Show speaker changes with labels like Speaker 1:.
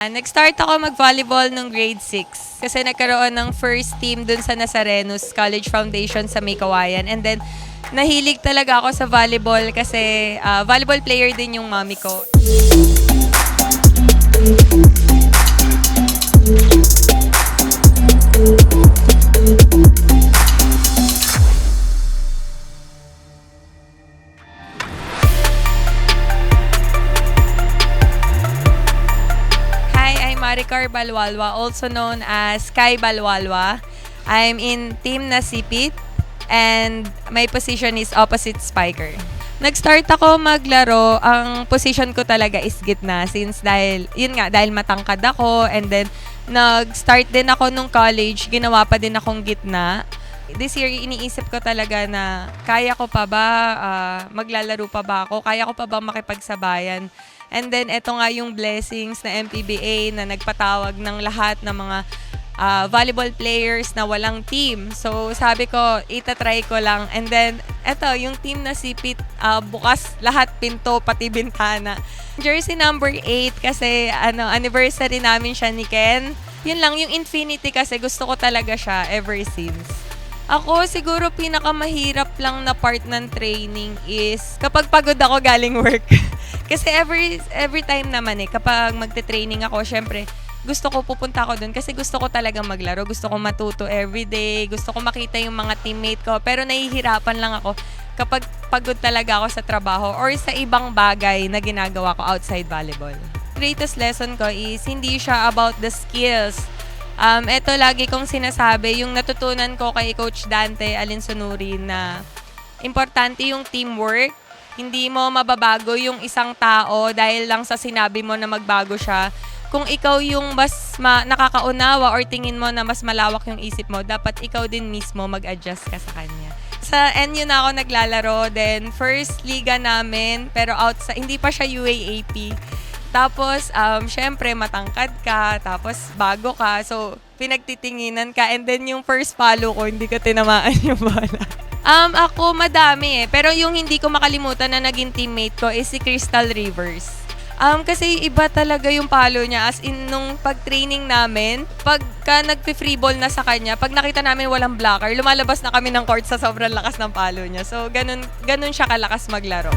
Speaker 1: Nag-start ako mag-volleyball nung grade 6 kasi nagkaroon ng first team dun sa Nazarenos College Foundation sa May Kawayan. And then, nahilig talaga ako sa volleyball kasi volleyball player din yung mommy ko. Hi, I'm Maricar Balwalwa, also known as Sky Balwalwa. I'm in team na Sipit and my position is opposite spiker. Nag-start ako maglaro, ang position ko talaga is gitna since dahil matangkad ako, and then nag-start din ako nung college, ginawa pa din akong gitna. This year, iniisip ko talaga na kaya ko pa ba, maglalaro pa ba ako, kaya ko pa ba makipagsabayan. And then, eto nga yung blessings na MPBA na nagpatawag ng lahat ng mga volleyball players na walang team. So, sabi ko, itatry ko lang. And then, eto, yung team na Sipit, bukas lahat pinto, pati bintana. Jersey number 8 kasi anniversary namin siya ni Ken. Yun lang, yung Infinity kasi gusto ko talaga siya ever since. Ako, siguro pinakamahirap lang na part ng training is kapag pagod ako galing work. Kasi every time naman kapag magte-training ako, syempre, gusto ko pupunta ako dun kasi gusto ko talagang maglaro. Gusto ko matuto everyday. Gusto ko makita yung mga teammate ko. Pero nahihirapan lang ako kapag pagod talaga ako sa trabaho or sa ibang bagay na ginagawa ko outside volleyball. Greatest lesson ko is hindi siya about the skills. Ito lagi kong sinasabi, yung natutunan ko kay Coach Dante Alinsunuri na importante yung teamwork. Hindi mo mababago yung isang tao dahil lang sa sinabi mo na magbago siya. Kung ikaw yung mas nakakaunawa or tingin mo na mas malawak yung isip mo, dapat ikaw din mismo mag-adjust ka sa kanya. Sa NU na ako naglalaro, then first liga namin, pero hindi pa siya UAAP. Tapos, syempre, matangkad ka, tapos bago ka, so pinagtitinginan ka, and then yung first follow ko, hindi ka tinamaan yung bola. Ako, madami pero yung hindi ko makalimutan na naging teammate ko is si Crystal Rivers. Kasi iba talaga yung palo niya, as in nung pag-training namin, pagka nagpi-free ball na sa kanya, pag nakita namin walang blocker, lumalabas na kami ng court sa sobrang lakas ng palo niya. So, ganun siya kalakas maglaro.